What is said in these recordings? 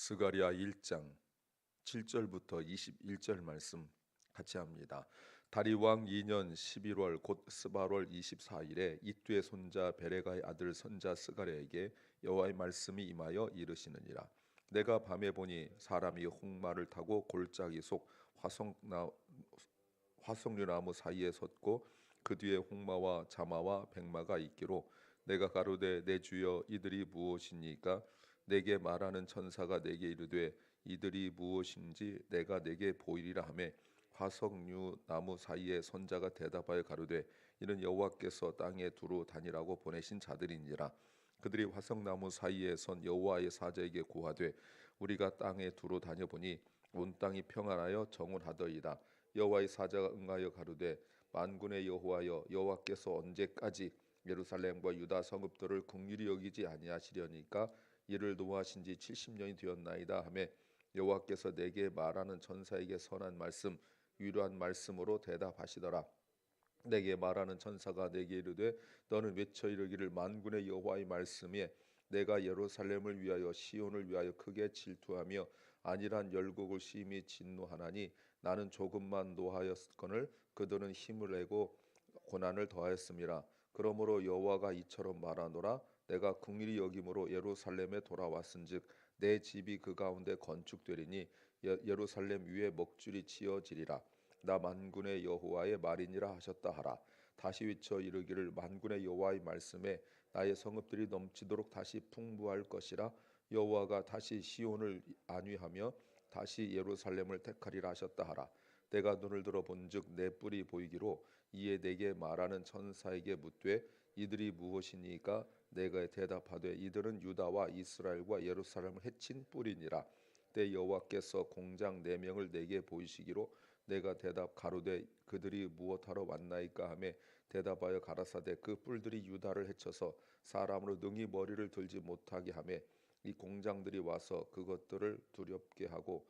스가랴 1장 7절부터 21절 말씀 같이 합니다. 다리왕 2년 11월 곧 스바월 24일에 이뚜의 손자 베레가의 아들 선자 스가랴에게 여호와의 말씀이 임하여 이르시느니라. 내가 밤에 보니 사람이 홍마를 타고 골짜기 속 화석류나무 사이에 섰고 그 뒤에 홍마와 자마와 백마가 있기로 내가 가로되 내 주여 이들이 무엇이니까? 내게 말하는 천사가 내게 이르되 이들이 무엇인지 내가 내게 보이리라 하매 화석류 나무 사이에 선자가 대답하여 가로되 이는 여호와께서 땅에 두루 다니라고 보내신 자들이니라. 그들이 화석나무 사이에 선 여호와의 사자에게 고하되 우리가 땅에 두루 다녀보니 온 땅이 평안하여 정운하더이다. 여호와의 사자가 응하여 가로되 만군의 여호와여 여호와께서 언제까지 예루살렘과 유다 성읍들을 긍휼히 여기지 아니하시려니까? 이를 노하신 지 70년이 되었나이다 하매 여호와께서 내게 말하는 천사에게 선한 말씀 위로한 말씀으로 대답하시더라. 내게 말하는 천사가 내게 이르되 너는 외쳐 이르기를 만군의 여호와의 말씀에 내가 예루살렘을 위하여 시온을 위하여 크게 질투하며 안일한 열국을 심히 진노하나니 나는 조금만 노하였거늘 그들은 힘을 내고 고난을 더하였음이라. 그러므로 여호와가 이처럼 말하노라. 내가 긍휼히 여김으로 예루살렘에 돌아왔은즉 내 집이 그 가운데 건축되리니 예루살렘 위에 먹줄이 치어지리라. 나 만군의 여호와의 말이니라 하셨다 하라. 다시 외쳐 이르기를 만군의 여호와의 말씀에 나의 성읍들이 넘치도록 다시 풍부할 것이라. 여호와가 다시 시온을 안위하며 다시 예루살렘을 택하리라 하셨다 하라. 내가 눈을 들어 본즉 내 뿔이 보이기로 이에 내게 말하는 천사에게 묻되 이들이 무엇이니까? 내가 대답하되 이들은 유다와 이스라엘과 예루살렘을 해친 뿔이니라. 때 여호와께서 공장 4명을 내게 보이시기로 내가 대답 가로되 그들이 무엇하러 왔나이까 하매 대답하여 가라사대 그 뿔들이 유다를 해쳐서 사람으로 능히 머리를 들지 못하게 하매 이 공장들이 와서 그것들을 두렵게 하고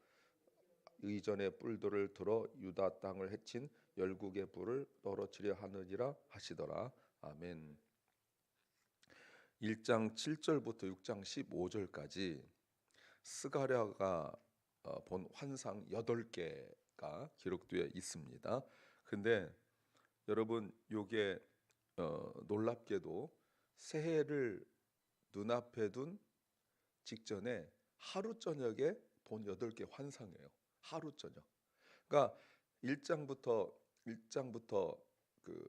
이전의 뿔들을 들어 유다 땅을 해친 열국의 뿔을 떨어뜨려 하느니라 하시더라. 아멘. 1장 7절부터 6장 15절까지 스가랴가 본 환상 8개가 기록되어 있습니다. 근데 여러분 요게 놀랍게도 새해를 눈앞에 둔 직전에 하루 저녁에 본 8개 환상이에요. 하루 저녁. 그러니까 1장부터 그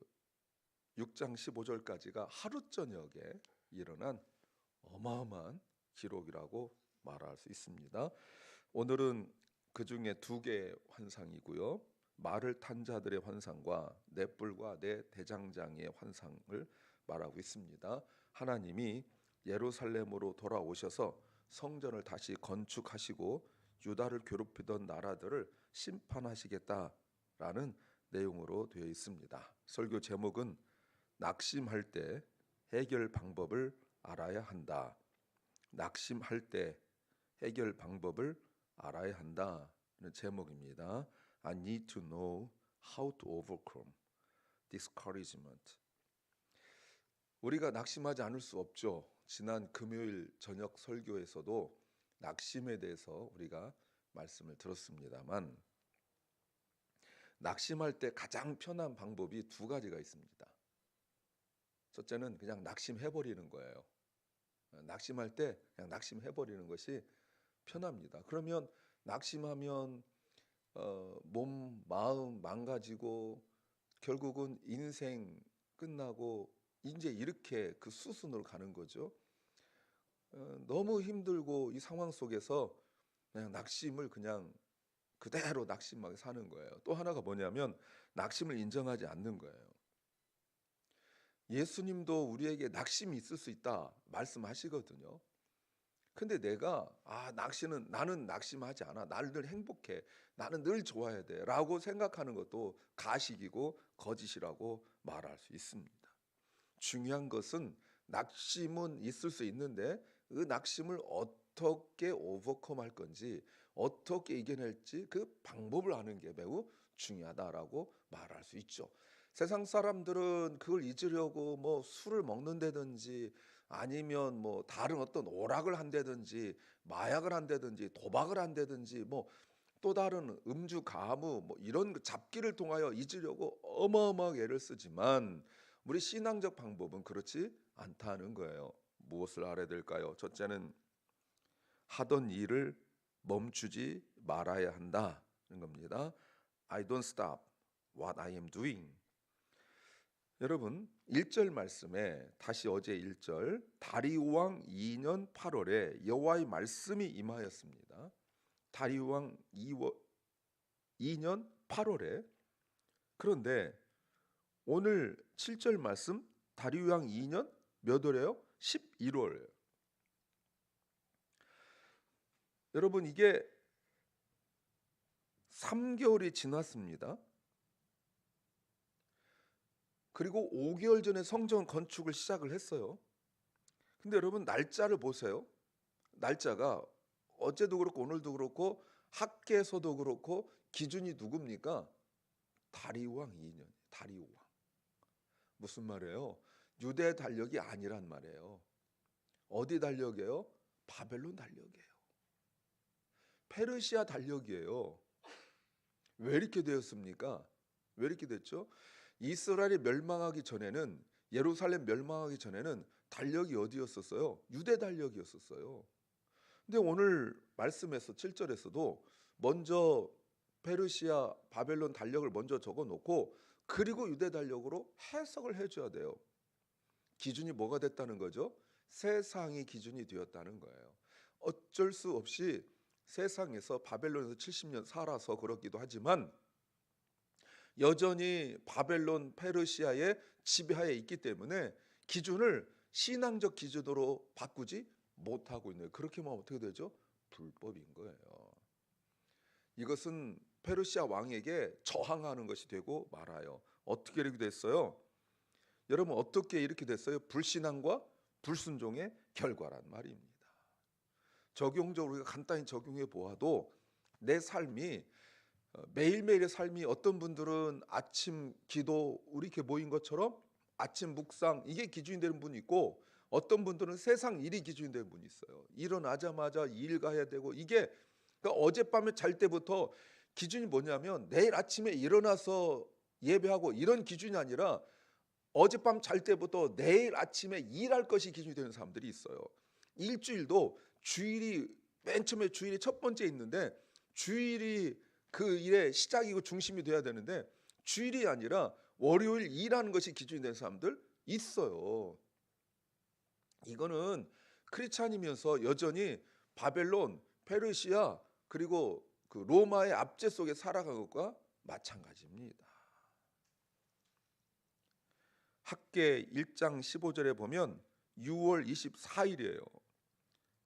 6장 15절까지가 하루 저녁에 일어난 어마어마한 기록이라고 말할 수 있습니다. 오늘은 그 중에 2개의 환상이고요. 말을 탄 자들의 환상과 네 뿔과 네 대장장이의 환상을 말하고 있습니다. 하나님이 예루살렘으로 돌아오셔서 성전을 다시 건축하시고 유다를 괴롭히던 나라들을 심판하시겠다라는 내용으로 되어 있습니다. 설교 제목은 낙심할 때 해결 방법을 알아야 한다. 낙심할 때 해결 방법을 알아야 한다는 제목입니다. I need to know how to overcome discouragement. 우리가 낙심하지 않을 수 없죠. 지난 금요일 저녁 설교에서도 낙심에 대해서 우리가 말씀을 들었습니다만 낙심할 때 가장 편한 방법이 2가지가 있습니다. 첫째는 그냥 낙심해버리는 거예요. 낙심할 때 그냥 낙심해버리는 것이 편합니다. 그러면 낙심하면 몸, 마음 망가지고 결국은 인생 끝나고 이제 이렇게 그 수순으로 가는 거죠. 너무 힘들고 이 상황 속에서 그냥 낙심을 그냥 그대로 낙심하게 사는 거예요. 또 하나가 뭐냐면 낙심을 인정하지 않는 거예요. 예수님도 우리에게 낙심이 있을 수 있다 말씀하시거든요. 근데 내가 나는 낙심하지 않아. 나는 늘 행복해. 나는 늘 좋아야 돼. 라고 생각하는 것도 가식이고 거짓이라고 말할 수 있습니다. 중요한 것은 낙심은 있을 수 있는데 그 낙심을 어떻게 오버컴 할 건지 어떻게 이겨낼지 그 방법을 아는 게 매우 중요하다라고 말할 수 있죠. 세상 사람들은 그걸 잊으려고 뭐 술을 먹는다든지 아니면 뭐 다른 어떤 오락을 한다든지 마약을 한다든지 도박을 한다든지 뭐 또 다른 음주 가무 뭐 이런 그 잡기를 통하여 잊으려고 어마어마하게 애를 쓰지만 우리 신앙적 방법은 그렇지 않다는 거예요. 무엇을 알아야 될까요? 첫째는 하던 일을 멈추지 말아야 한다는 겁니다. I don't stop what I am doing. 여러분 1절 말씀에 다시 어제 1절 다리우 왕 2년 8월에 여호와의 말씀이 임하였습니다. 다리우 왕 2년 8월에 그런데 오늘 7절 말씀 다리우 왕 2년 몇 월에요? 11월. 여러분 이게 3개월이 지났습니다. 그리고 5개월 전에 성전 건축을 시작을 했어요. 근데 여러분 날짜를 보세요. 날짜가 어제도 그렇고 오늘도 그렇고 학계에서도 그렇고 기준이 누굽니까? 다리우 왕 2년. 다리우 왕. 무슨 말이에요? 유대 달력이 아니란 말이에요. 어디 달력이에요? 바벨론 달력이에요. 페르시아 달력이에요. 왜 이렇게 되었습니까? 왜 이렇게 됐죠? 이스라엘이 멸망하기 전에는 예루살렘 멸망하기 전에는 달력이 어디였었어요? 유대 달력이었었어요. 근데 오늘 말씀에서 7절에서도 먼저 페르시아 바벨론 달력을 먼저 적어 놓고 그리고 유대 달력으로 해석을 해줘야 돼요. 기준이 뭐가 됐다는 거죠? 세상이 기준이 되었다는 거예요. 어쩔 수 없이 세상에서 바벨론에서 70년 살아서 그렇기도 하지만 여전히 바벨론 페르시아의 지배하에 있기 때문에 기준을 신앙적 기준으로 바꾸지 못하고 있는, 그렇게 하면 어떻게 되죠? 불법인 거예요. 이것은 페르시아 왕에게 저항하는 것이 되고 말아요. 어떻게 이렇게 됐어요? 여러분 어떻게 이렇게 됐어요? 불신앙과 불순종의 결과란 말입니다. 적용적으로 우리가 간단히 적용해 보아도 내 삶이 매일매일의 삶이 어떤 분들은 아침 기도 우리 이렇게 모인 것처럼 아침 묵상 이게 기준이 되는 분이 있고 어떤 분들은 세상 일이 기준이 되는 분이 있어요. 일어나자마자 일 가야 되고 이게 그러니까 어젯밤에 잘 때부터 기준이 뭐냐면 내일 아침에 일어나서 예배하고 이런 기준이 아니라 어젯밤 잘 때부터 내일 아침에 일할 것이 기준이 되는 사람들이 있어요. 일주일도 주일이 맨 처음에 주일이 첫 번째 있는데 주일이 그 일의 시작이고 중심이 돼야 되는데 주일이 아니라 월요일 일하는 것이 기준이 되는 사람들 있어요. 이거는 크리스찬이면서 여전히 바벨론, 페르시아 그리고 그 로마의 압제 속에 살아간 것과 마찬가지입니다. 학계 1장 15절에 보면 6월 24일이에요.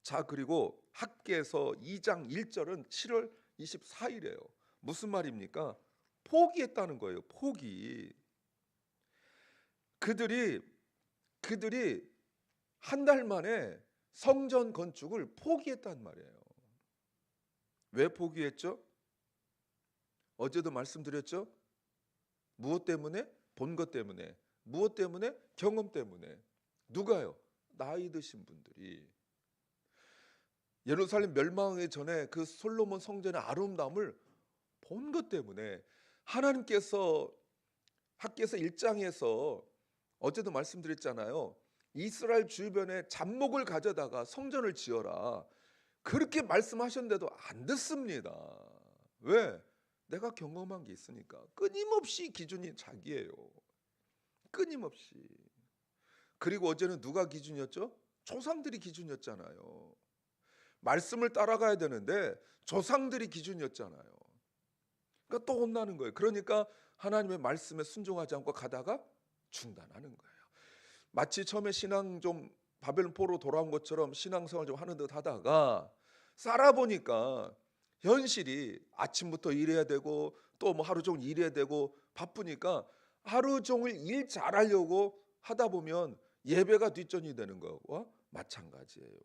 자 그리고 학계에서 2장 1절은 7월 24일이에요. 무슨 말입니까? 포기했다는 거예요. 포기. 그들이 한 달 만에 성전 건축을 포기했단 말이에요. 왜 포기했죠? 어제도 말씀드렸죠? 무엇 때문에? 본 것 때문에. 무엇 때문에? 경험 때문에. 누가요? 나이 드신 분들이. 예루살렘 멸망하기 전에 그 솔로몬 성전의 아름다움을 본 것 때문에 하나님께서 학개서 1장에서 어제도 말씀드렸잖아요. 이스라엘 주변에 잡목을 가져다가 성전을 지어라. 그렇게 말씀하셨는데도 안 듣습니다. 왜? 내가 경험한 게 있으니까. 끊임없이 기준이 자기예요. 끊임없이. 그리고 어제는 누가 기준이었죠? 조상들이 기준이었잖아요. 말씀을 따라가야 되는데 조상들이 기준이었잖아요. 그러니까 또 혼나는 거예요. 그러니까 하나님의 말씀에 순종하지 않고 가다가 중단하는 거예요. 마치 처음에 신앙 좀 바벨론 포로 돌아온 것처럼 신앙생활 좀 하는 듯 하다가 살아보니까 현실이 아침부터 일해야 되고 또 뭐 하루 종일 일해야 되고 바쁘니까 하루 종일 일 잘하려고 하다 보면 예배가 뒷전이 되는 거와 마찬가지예요.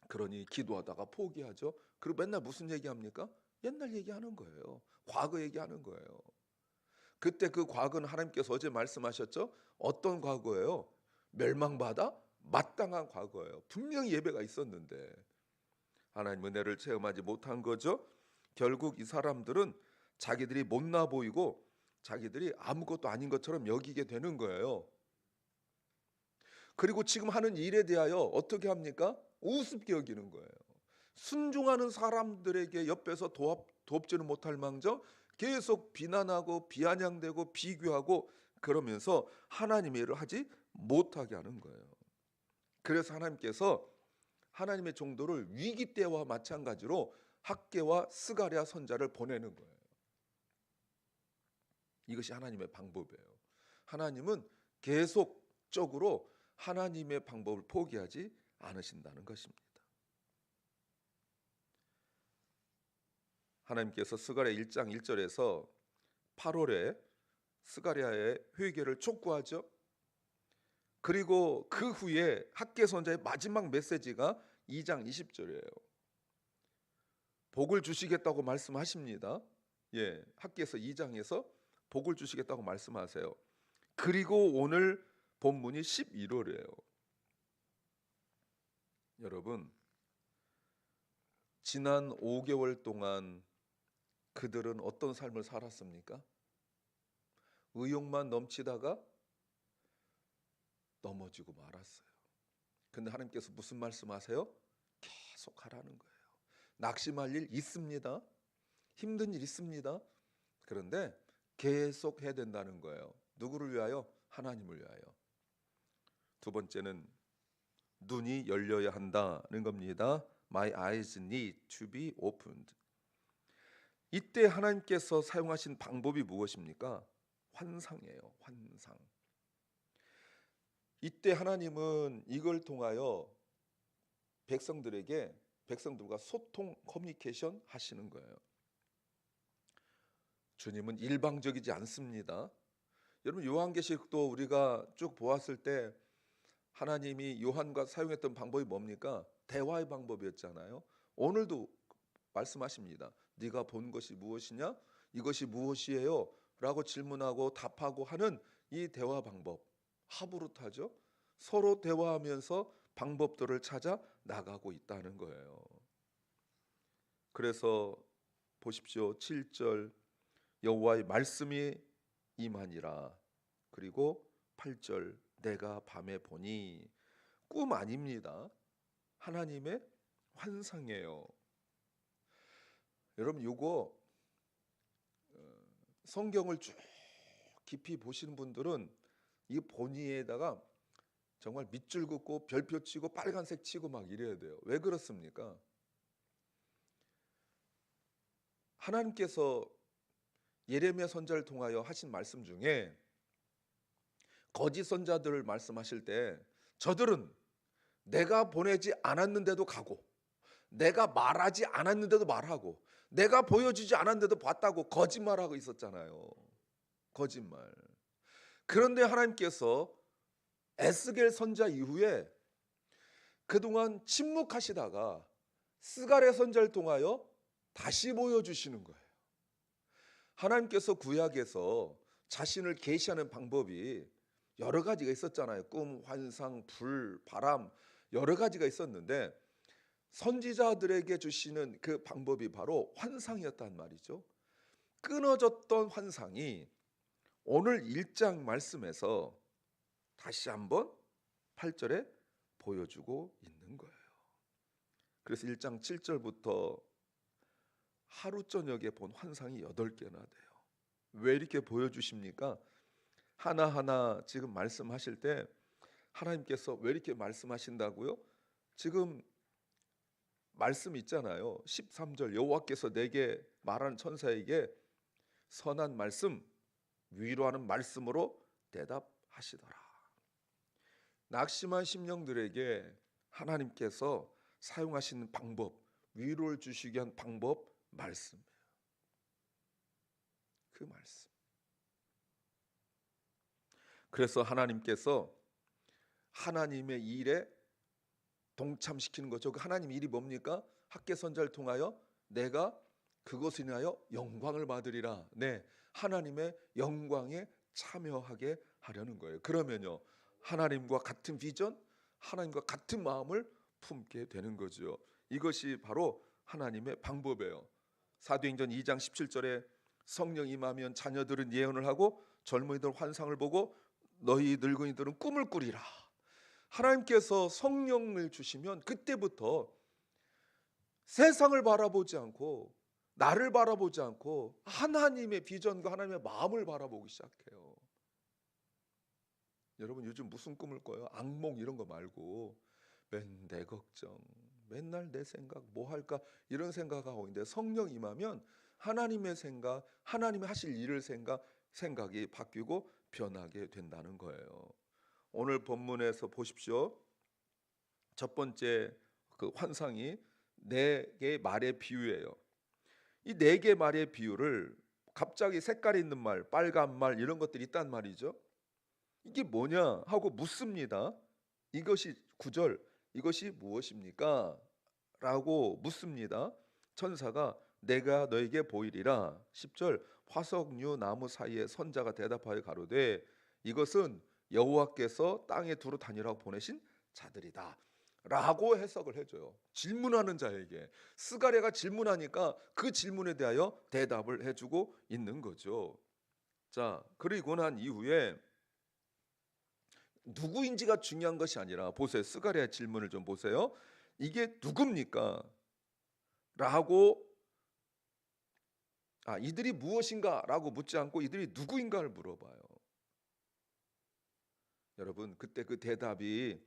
그러니 기도하다가 포기하죠. 그리고 맨날 무슨 얘기합니까? 옛날 얘기하는 거예요. 과거 얘기하는 거예요. 그때 그 과거는 하나님께서 어제 말씀하셨죠. 어떤 과거예요? 멸망받아 마땅한 과거예요. 분명히 예배가 있었는데 하나님 은혜를 체험하지 못한 거죠. 결국 이 사람들은 자기들이 못나 보이고 자기들이 아무것도 아닌 것처럼 여기게 되는 거예요. 그리고 지금 하는 일에 대하여 어떻게 합니까? 우습게 여기는 거예요. 순종하는 사람들에게 옆에서 돕지는 못할 망정 계속 비난하고 비아냥대고 비교하고 그러면서 하나님의 일을 하지 못하게 하는 거예요. 그래서 하나님께서 하나님의 종도를 위기 때와 마찬가지로 학개와 스가랴 선자를 보내는 거예요. 이것이 하나님의 방법이에요. 하나님은 계속적으로 하나님의 방법을 포기하지 않으신다는 것입니다. 하나님께서 스가랴 1장 1절에서 8월에 스가랴의 회개를 촉구하죠. 그리고 그 후에 학개 선자의 마지막 메시지가 2장 20절이에요. 복을 주시겠다고 말씀하십니다. 예, 학개서 2장에서 복을 주시겠다고 말씀하세요. 그리고 오늘 본문이 11월이에요. 여러분, 지난 5개월 동안 그들은 어떤 삶을 살았습니까? 의욕만 넘치다가 넘어지고 말았어요. 근데 하나님께서 무슨 말씀하세요? 계속 하라는 거예요. 낙심할 일 있습니다. 힘든 일 있습니다. 그런데 계속 해야 된다는 거예요. 누구를 위하여? 하나님을 위하여. 두 번째는 눈이 열려야 한다는 겁니다. My eyes need to be opened. 이때 하나님께서 사용하신 방법이 무엇입니까? 환상이에요. 환상. 이때 하나님은 이걸 통하여 백성들과 소통, 커뮤니케이션 하시는 거예요. 주님은 일방적이지 않습니다. 여러분, 요한계시록도 우리가 쭉 보았을 때 하나님이 요한과 사용했던 방법이 뭡니까? 대화의 방법이었잖아요. 오늘도 말씀하십니다. 네가 본 것이 무엇이냐? 이것이 무엇이에요? 라고 질문하고 답하고 하는 이 대화 방법. 하부루타죠. 서로 대화하면서 방법들을 찾아 나가고 있다는 거예요. 그래서 보십시오. 7절 여호와의 말씀이 임하니라. 그리고 8절 내가 밤에 보니 꿈 아닙니다. 하나님의 환상이에요. 여러분, 이거 성경을 쭉 깊이 보시는 분들은 이 보니에다가 정말 밑줄 긋고 별표 치고 빨간색 치고 막 이래야 돼요. 왜 그렇습니까? 하나님께서 예레미야 선지자를 통하여 하신 말씀 중에 거짓 선자들을 말씀하실 때 저들은 내가 보내지 않았는데도 가고 내가 말하지 않았는데도 말하고 내가 보여주지 않았는데도 봤다고 거짓말하고 있었잖아요. 거짓말. 그런데 하나님께서 에스겔 선자 이후에 그동안 침묵하시다가 스가랴 선지자를 통하여 다시 보여주시는 거예요. 하나님께서 구약에서 자신을 계시하는 방법이 여러 가지가 있었잖아요. 꿈, 환상, 불, 바람 여러 가지가 있었는데 선지자들에게 주시는 그 방법이 바로 환상이었단 말이죠. 끊어졌던 환상이 오늘 1장 말씀에서 다시 한번 8절에 보여주고 있는 거예요. 그래서 1장 7절부터 하루 저녁에 본 환상이 8개나 돼요. 왜 이렇게 보여주십니까? 하나하나 지금 말씀하실 때 하나님께서 왜 이렇게 말씀하신다고요? 지금 말씀 있잖아요. 13절 여호와께서 내게 말하는 천사에게 선한 말씀, 위로하는 말씀으로 대답하시더라. 낙심한 심령들에게 하나님께서 사용하시는 방법, 위로를 주시기 위한 방법, 말씀이에요. 그 말씀. 그래서 하나님께서 하나님의 일에 동참시키는 거죠. 그 하나님 일이 뭡니까? 학개 선자를 통하여 내가 그것을 인하여 영광을 받으리라. 네, 하나님의 영광에 참여하게 하려는 거예요. 그러면요, 하나님과 같은 비전, 하나님과 같은 마음을 품게 되는 거죠. 이것이 바로 하나님의 방법이에요. 사도행전 2장 17절에 성령 임하면 자녀들은 예언을 하고 젊은이들 환상을 보고 너희 늙은이들은 꿈을 꾸리라. 하나님께서 성령을 주시면 그때부터 세상을 바라보지 않고 나를 바라보지 않고 하나님의 비전과 하나님의 마음을 바라보기 시작해요. 여러분 요즘 무슨 꿈을 꿔요? 악몽 이런 거 말고 맨 내 걱정, 맨날 내 생각 뭐 할까 이런 생각하고 있는데 성령 임하면 하나님의 생각, 하나님이 하실 일을 생각이 바뀌고 변하게 된다는 거예요. 오늘 본문에서 보십시오. 첫 번째 그 환상이 네 개의 말의 비유예요. 이 네 개의 말의 비유를 갑자기 색깔이 있는 말, 빨간 말 이런 것들이 있단 말이죠. 이게 뭐냐 하고 묻습니다. 이것이 9절 이것이 무엇입니까? 라고 묻습니다. 천사가 내가 너에게 보이리라. 10절 화석류 나무 사이에 선자가 대답하여 가로되 이것은 여호와께서 땅에 두루 다니라고 보내신 자들이다 라고 해석을 해줘요. 질문하는 자에게 스가랴가 질문하니까 그 질문에 대하여 대답을 해주고 있는 거죠. 자, 그리고 난 이후에 누구인지가 중요한 것이 아니라 보세요. 스가랴의 질문을 좀 보세요. 이게 누굽니까? 라고 이들이 무엇인가? 라고 묻지 않고 이들이 누구인가를 물어봐요. 여러분 그때 그 대답이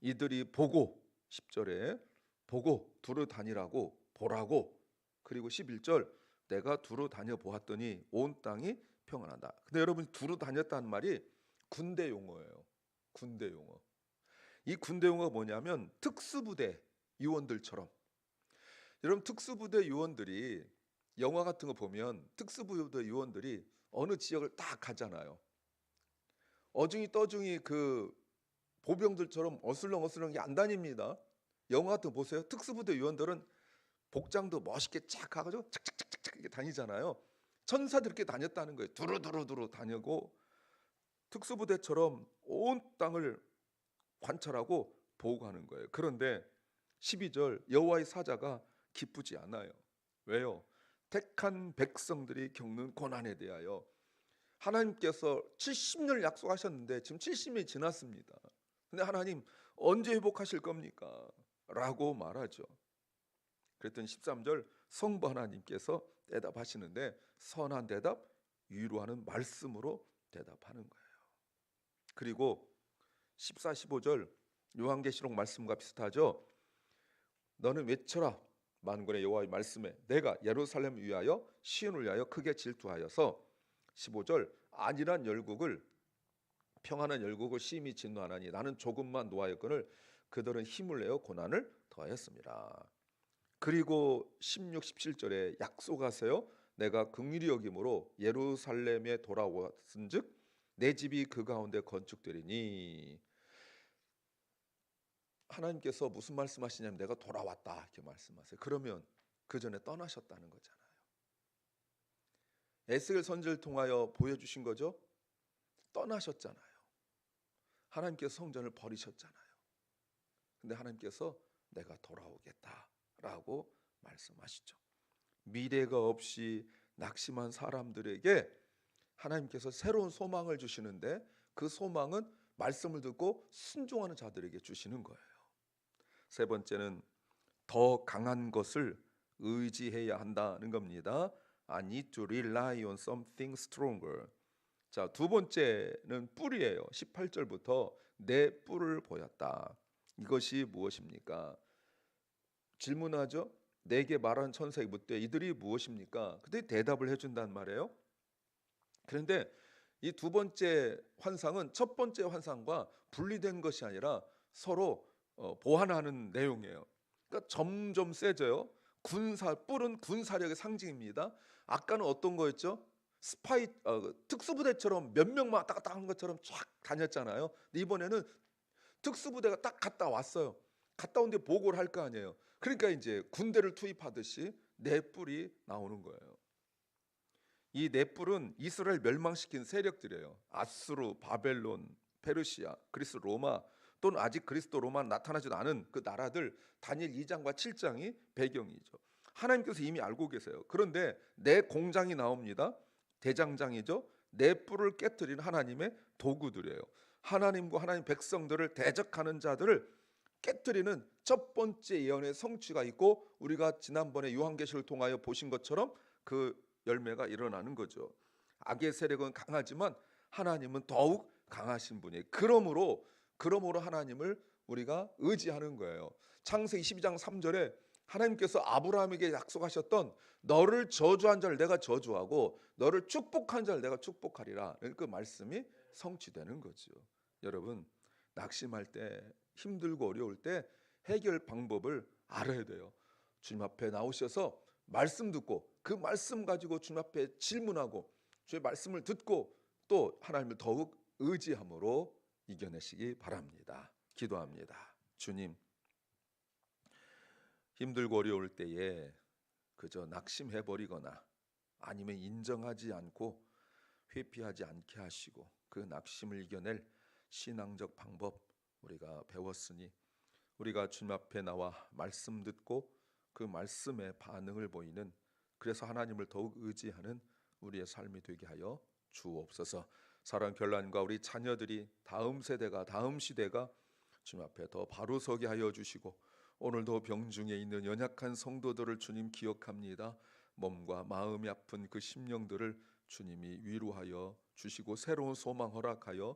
이들이 보고 10절에 보고 두루 다니라고 보라고 그리고 11절 내가 두루 다녀 보았더니 온 땅이 평안하다. 근데 여러분 두루 다녔다는 말이 군대 용어예요. 군대 용어. 이 군대 용어가 뭐냐면 특수부대 요원들처럼. 여러분 특수부대 요원들이 영화 같은 거 보면 특수부대 요원들이 어느 지역을 딱 가잖아요. 어중이 떠중이 그 보병들처럼 어슬렁어슬렁이 안 다닙니다. 영화 같은 거 보세요. 특수부대 요원들은 복장도 멋있게 쫙 가가지고 착착착착 이렇게 다니잖아요. 천사들 이렇게 다녔다는 거예요. 두루두루 다니고 특수부대처럼 온 땅을 관찰하고 보고 가는 거예요. 그런데 12절 여호와의 사자가 기쁘지 않아요. 왜요? 택한 백성들이 겪는 고난에 대하여 하나님께서 70년을 약속하셨는데 지금 70년이 지났습니다. 근데 하나님 언제 회복하실 겁니까? 라고 말하죠. 그랬더니 13절 성부 하나님께서 대답하시는데 선한 대답, 위로하는 말씀으로 대답하는 거예요. 그리고 14, 15절 요한계시록 말씀과 비슷하죠. 너는 외쳐라 만군의 여호와의 말씀에 내가 예루살렘을 위하여 시온을 위하여 크게 질투하여서 15절 안일한 열국을 평안한 열국을 심히 진노하나니 나는 조금만 노하였거늘 그들은 힘을 내어 고난을 더하였습니다. 그리고 16, 17절에 약속하세요. 내가 긍휼히 여김으로 예루살렘에 돌아왔은즉 내 집이 그 가운데 건축되리니. 하나님께서 무슨 말씀하시냐면 내가 돌아왔다 이렇게 말씀하세요. 그러면 그 전에 떠나셨다는 거잖아요. 에스겔 선지를 통하여 보여주신 거죠. 떠나셨잖아요. 하나님께서 성전을 버리셨잖아요. 근데 하나님께서 내가 돌아오겠다라고 말씀하시죠. 미래가 없이 낙심한 사람들에게 하나님께서 새로운 소망을 주시는데 그 소망은 말씀을 듣고 순종하는 자들에게 주시는 거예요. 세 번째는 더 강한 것을 의지해야 한다는 겁니다. I need to rely on something stronger. 자, 두 번째는 뿔이에요. 18절부터 내 뿔을 보였다. 이것이 무엇입니까? 질문하죠. 내게 말하는 천사에게 묻되 이들이 무엇입니까? 그때 대답을 해준단 말이에요. 그런데 이 두 번째 환상은 첫 번째 환상과 분리된 것이 아니라 서로 보완하는 내용이에요. 그러니까 점점 세져요. 뿔은 군사력의 상징입니다. 아까는 어떤 거였죠? 스파이 특수부대처럼 몇 명만 왔다 갔다 하는 것처럼 쫙 다녔잖아요. 근데 이번에는 특수부대가 딱 갔다 왔어요. 갔다 온 뒤에 보고를 할 거 아니에요. 그러니까 이제 군대를 투입하듯이 네 뿔이 나오는 거예요. 이 네 뿔은 이스라엘 멸망시킨 세력들이에요. 아수르, 바벨론, 페르시아, 그리스 로마 또는 아직 그리스도 로마 나타나지도 않은 그 나라들 다니엘 2장과 7장이 배경이죠. 하나님께서 이미 알고 계세요. 그런데 내 공장이 나옵니다. 대장장이죠. 내 뿔을 깨뜨리는 하나님의 도구들이에요. 하나님과 하나님 백성들을 대적하는 자들을 깨뜨리는 첫 번째 예언의 성취가 있고, 우리가 지난번에 요한계시를 통하여 보신 것처럼 그 열매가 일어나는 거죠. 악의 세력은 강하지만 하나님은 더욱 강하신 분이에요. 그러므로 하나님을 우리가 의지하는 거예요. 창세기 12장 3절에 하나님께서 아브라함에게 약속하셨던 너를 저주한 자를 내가 저주하고 너를 축복한 자를 내가 축복하리라, 그 말씀이 성취되는 거죠. 여러분, 낙심할 때, 힘들고 어려울 때 해결 방법을 알아야 돼요. 주님 앞에 나오셔서 말씀 듣고 그 말씀 가지고 주님 앞에 질문하고 주의 말씀을 듣고 또 하나님을 더욱 의지함으로 이겨내시기 바랍니다. 기도합니다. 주님, 힘들고 어려울 때에 그저 낙심해버리거나 아니면 인정하지 않고 회피하지 않게 하시고 그 낙심을 이겨낼 신앙적 방법 우리가 배웠으니, 우리가 주님 앞에 나와 말씀 듣고 그 말씀에 반응을 보이는, 그래서 하나님을 더욱 의지하는 우리의 삶이 되게 하여 주옵소서. 사랑 결란과 우리 자녀들이 다음 세대가, 다음 시대가 주님 앞에 더 바로 서게 하여 주시고, 오늘도 병중에 있는 연약한 성도들을 주님 기억합니다. 몸과 마음이 아픈 그 심령들을 주님이 위로하여 주시고 새로운 소망 허락하여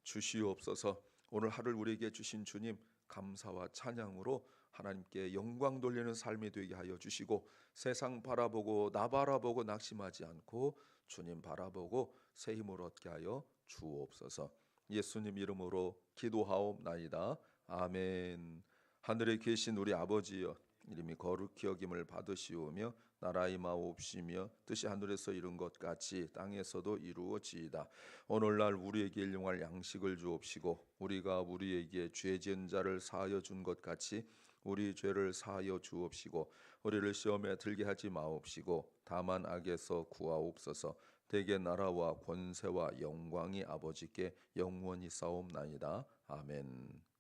주시옵소서. 오늘 하루를 우리에게 주신 주님 감사와 찬양으로 하나님께 영광 돌리는 삶이 되게 하여 주시고, 세상 바라보고 나 바라보고 낙심하지 않고 주님 바라보고 새 힘을 얻게 하여 주옵소서. 예수님 이름으로 기도하옵나이다. 아멘. 하늘에 계신 우리 아버지여, 이름이 거룩히 여김을 받으시오며 나라의 임하옵시며 뜻이 하늘에서 이룬 것 같이 땅에서도 이루어지이다. 오늘날 우리에게 일용할 양식을 주옵시고 우리가 우리에게 죄 지은 자를 사하여 준 것 같이 우리 죄를 사하여 주옵시고 우리를 시험에 들게 하지 마옵시고 다만 악에서 구하옵소서. 대개 나라와 권세와 영광이 아버지께 영원히 싸움나이다. 아멘.